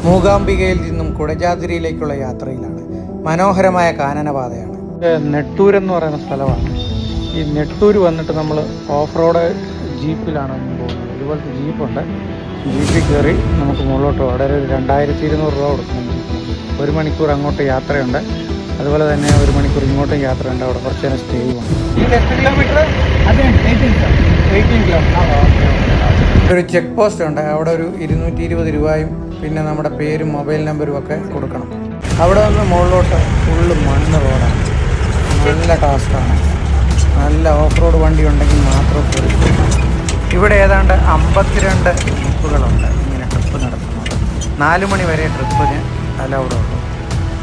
മൂകാംബികയിൽ നിന്നും കുടജാദ്രിയിലേക്കുള്ള യാത്രയിലാണ്. മനോഹരമായ കാനനപാതയാണ്. നെട്ടൂർ എന്ന് പറയുന്ന സ്ഥലമാണ്. ഈ നെട്ടൂർ വന്നിട്ട് നമ്മൾ ഓഫ് റോഡ് ജീപ്പിലാണ് പോകുന്നത്. ഇതുപോലത്തെ ജീപ്പുണ്ട്. ജീപ്പിൽ കയറി നമുക്ക് മുകളിലോട്ട് വളരെ 2200 രൂപ കൊടുക്കുന്നുണ്ട്. 1 മണിക്കൂർ അങ്ങോട്ട് യാത്രയുണ്ട്. അതുപോലെ തന്നെ 1 മണിക്കൂർ ഇങ്ങോട്ടും യാത്രയുണ്ട്. അവിടെ കുറച്ച് നേരം സ്റ്റേ ചെയ്യും. Kilometre 18 kilometre. ഒരു ചെക്ക് പോസ്റ്റ് ഉണ്ട്. അവിടെ ഒരു 220 രൂപയും പിന്നെ നമ്മുടെ പേരും മൊബൈൽ നമ്പരും ഒക്കെ കൊടുക്കണം. അവിടെ നിന്ന് മുകളിലോട്ട് ഫുള്ള് മണ്ണ് റോഡാണ്. നല്ല ടാസ്ക്കാണ്. നല്ല ഓഫ് റോഡ് വണ്ടി ഉണ്ടെങ്കിൽ മാത്രം കയറി. ഇവിടെ ഏതാണ്ട് 52 ട്രിപ്പുകളുണ്ട് ഇങ്ങനെ ട്രിപ്പ് നടത്തുന്നത്. 4 മണി വരെ ട്രിപ്പിന് അലൗഡ് ഉള്ളൂ.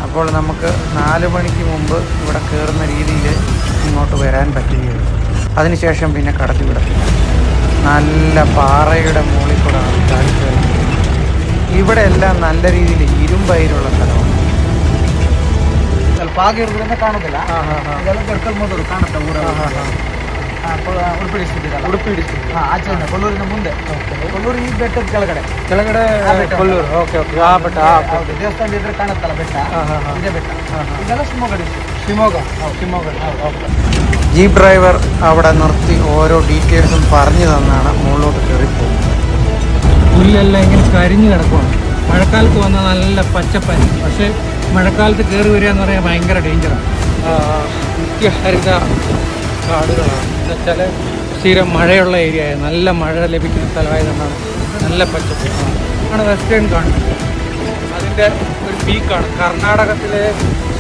അപ്പോൾ നമുക്ക് 4 മണിക്ക് മുമ്പ് ഇവിടെ കയറുന്ന രീതിയിൽ ഇങ്ങോട്ട് വരാൻ പറ്റുകയുള്ളൂ. അതിനുശേഷം പിന്നെ കടത്തി വിടത്തില്ല. നല്ല പാറയുടെ മുകളിൽ കൂടെ ആൾക്കാർ കയറുന്നത്. ഇവിടെ എല്ലാം നല്ല രീതിയിൽ ഇരുമ്പയിലുള്ള സ്ഥലമാണ്. ಸ್ವಲ್ಪ ಆಗಿರೋದ್ರಿಂದ ಕಾಣೋದಿಲ್ಲ. ಇದೆಲ್ಲ ಕರ್ಕೊಳ್ಬೋದು ಕಾಣುತ್ತೆ ಊರ. ಉಡುಪಿ ಡಿಸ್ಟ್ರಿಕ್ಟ್. ಉಡುಪಿ ಡಿಸ್ಟ್ರಿಕ್ಟ್ ಆಚೆಯಿಂದ ಕೊಲ್ಲೂರಿನ ಮುಂದೆ. ಕೊಲ್ಲೂರು ಈ ಬೆಟ್ಟದ ಕೆಳಗಡೆ ಕೊಲ್ಲೂರು. Okay okay. ಆ ಬೆಟ್ಟ ದೇವಸ್ಥಾನ ಇದ್ರೆ ಕಾಣುತ್ತಲ್ಲ ಬೆಟ್ಟ, ಇದೇ ಬೆಟ್ಟ. ಇದೆಲ್ಲ Shivamogga district. Shivamogga. Jeep driver അവിടെ നിർത്തി ഓരോ ഡീറ്റെയിൽസും പറഞ്ഞു തന്നാണ് മുകളിലോട്ട് കയറി പോകുന്നത്. പുല്ലെല്ലാം ഇങ്ങനെ കരിഞ്ഞു കിടക്കുവാണ്. മഴക്കാലത്ത് വന്നാൽ നല്ല പച്ചപ്പനി. പക്ഷേ മഴക്കാലത്ത് കയറി വരിക എന്ന് പറയാൻ ഭയങ്കര ഡേഞ്ചറാണ്. നിത്യഹരിത കാടുകളാണ്. എന്നുവെച്ചാൽ സ്ഥിരം മഴയുള്ള ഏരിയ, നല്ല മഴ ലഭിക്കുന്ന സ്ഥലമായതുകൊണ്ടാണ് നല്ല പച്ചപ്പ്. ആണ് വെസ്റ്റേൺ കാണുന്നത്. അതിൻ്റെ ഒരു പീക്കാണ്. കർണാടകത്തിലെ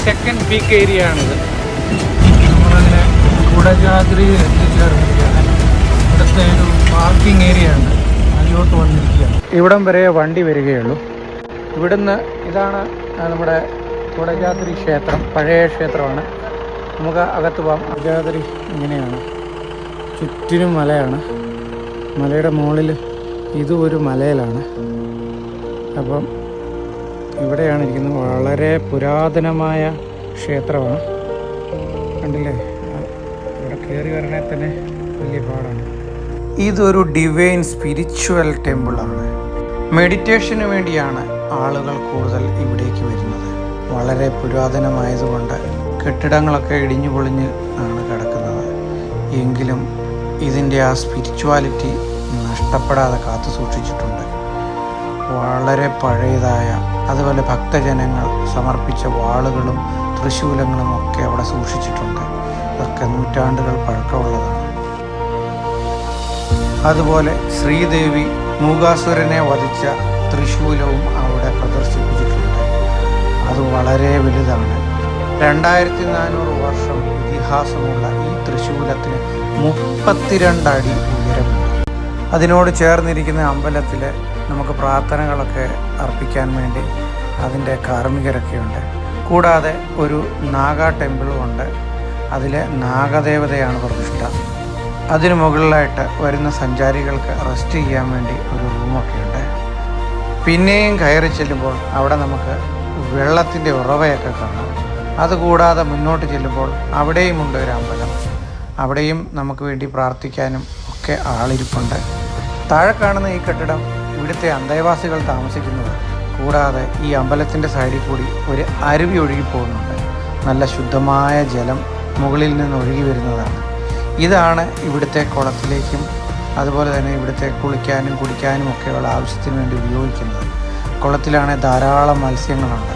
2nd പീക്ക് ഏരിയ ആണിത്. നമ്മളങ്ങനെ കുടജാദ്രിയിൽ എത്തിച്ചേർന്നിരിക്കുകയാണ്. ഇവിടുത്തെ ഒരു പാർക്കിംഗ് ഏരിയ ആണ്. അതിലോട്ട് വന്നിരിക്കുകയാണ്. ഇവിടം വരെ വണ്ടി വരികയുള്ളൂ. ഇവിടുന്ന് ഇതാണ് നമ്മുടെ കുടജാദ്രി ക്ഷേത്രം. പഴയ ക്ഷേത്രമാണ്. നമുക്ക് അകത്ത് പോകാം. കുടജാദ്രി ഇങ്ങനെയാണ്. ചുറ്റിനും മലയാണ്. മലയുടെ മുകളിൽ ഇതും ഒരു മലയിലാണ്. അപ്പം ഇവിടെയാണ് ഇരിക്കുന്നത്. വളരെ പുരാതനമായ ക്ഷേത്രമാണ്. കണ്ടില്ലേ? ഇവിടെ കയറി വരണേ തന്നെ വലിയ പാടാണ്. ഇതൊരു ഡിവൈൻ സ്പിരിച്വൽ ടെമ്പിളാണ്. മെഡിറ്റേഷന് വേണ്ടിയാണ് ആളുകൾ കൂടുതൽ ഇവിടേക്ക് വരുന്നത്. വളരെ പുരാതനമായതുകൊണ്ട് കെട്ടിടങ്ങളൊക്കെ ഇടിഞ്ഞു പൊളിഞ്ഞ് ആണ് കിടക്കുന്നത്. എങ്കിലും ഇതിൻ്റെ ആ സ്പിരിച്വാലിറ്റി നഷ്ടപ്പെടാതെ കാത്തു സൂക്ഷിച്ചിട്ടുണ്ട്. വളരെ പഴയതായ, അതുപോലെ ഭക്തജനങ്ങൾ സമർപ്പിച്ച വാളുകളും തൃശൂലങ്ങളും ഒക്കെ അവിടെ സൂക്ഷിച്ചിട്ടുണ്ട്. ഇതൊക്കെ നൂറ്റാണ്ടുകൾ പഴക്കമുള്ളതാണ്. അതുപോലെ ശ്രീദേവി മൂകാസുരനെ വധിച്ച തൃശൂലവും അവിടെ പ്രദർശിപ്പിച്ചിട്ടുണ്ട്. അത് വളരെ വലുതാണ്. 2400 വർഷം ഇതിഹാസമുള്ള ഈ തൃശൂലത്തിന് 32 അടി ഉയരമുണ്ട്. അതിനോട് ചേർന്നിരിക്കുന്ന അമ്പലത്തിൽ നമുക്ക് പ്രാർത്ഥനകളൊക്കെ അർപ്പിക്കാൻ വേണ്ടി അതിൻ്റെ കാർമ്മികരൊക്കെയുണ്ട്. കൂടാതെ ഒരു നാഗ ടെമ്പിളും ഉണ്ട്. അതിലെ നാഗദേവതയാണ് പ്രതിഷ്ഠ. അതിനു മുകളിലായിട്ട് വരുന്ന സഞ്ചാരികൾക്ക് റെസ്റ്റ് ചെയ്യാൻ വേണ്ടി ഒരു റൂമൊക്കെയുണ്ട്. പിന്നെയും കയറി ചെല്ലുമ്പോൾ അവിടെ നമുക്ക് വെള്ളത്തിൻ്റെ ഉറവയൊക്കെ കാണാം. അതുകൂടാതെ മുന്നോട്ട് ചെല്ലുമ്പോൾ അവിടെയുമുണ്ട് ഒരു അമ്പലം. അവിടെയും നമുക്ക് വേണ്ടി പ്രാർത്ഥിക്കാനും ഒക്കെ ആളിരിപ്പുണ്ട്. താഴെ കാണുന്ന ഈ കെട്ടിടം ഇവിടുത്തെ അന്തേവാസികൾ താമസിക്കുന്നത്. കൂടാതെ ഈ അമ്പലത്തിൻ്റെ സൈഡിൽ കൂടി ഒരു അരുവി ഒഴുകി പോകുന്നുണ്ട്. നല്ല ശുദ്ധമായ ജലം മുകളിൽ നിന്ന് ഒഴുകി വരുന്നതാണ്. ഇതാണ് ഇവിടുത്തെ കുളത്തിലേക്കും അതുപോലെ തന്നെ ഇവിടുത്തെ കുളിക്കാനും കുടിക്കാനും ഒക്കെയുള്ള ആവശ്യത്തിന് വേണ്ടി ഉപയോഗിക്കുന്നത്. കുളത്തിലാണെങ്കിൽ ധാരാളം മത്സ്യങ്ങളുണ്ട്.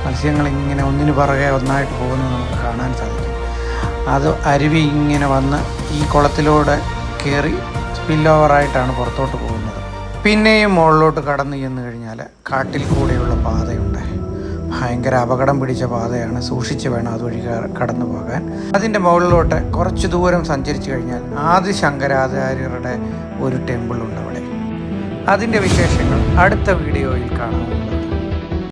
മത്സ്യങ്ങൾ ഇങ്ങനെ ഒന്നിനു പുറകെ ഒന്നായിട്ട് പോകുന്നത് നമുക്ക് കാണാൻ സാധിക്കും. അത് അരുവി ഇങ്ങനെ വന്ന് ഈ കുളത്തിലൂടെ കയറി സ്പിൽ ഓവറായിട്ടാണ് പുറത്തോട്ട് പോകുന്നത്. പിന്നെയും മുകളിലോട്ട് കടന്നു ചെന്ന് കഴിഞ്ഞാൽ കാട്ടിൽ കൂടെയുള്ള പാതയുണ്ട്. ഭയങ്കര അപകടം പിടിച്ച പാതയാണ്. സൂക്ഷിച്ച് വേണം അതുവഴി കടന്നു പോകാൻ. അതിൻ്റെ മുകളിലോട്ട് കുറച്ച് ദൂരം സഞ്ചരിച്ചു കഴിഞ്ഞാൽ ആദി ശങ്കരാചാര്യരുടെ ഒരു ടെമ്പിളുണ്ട് അവിടെ. അതിൻ്റെ വിശേഷങ്ങൾ അടുത്ത വീഡിയോയിൽ കാണാം.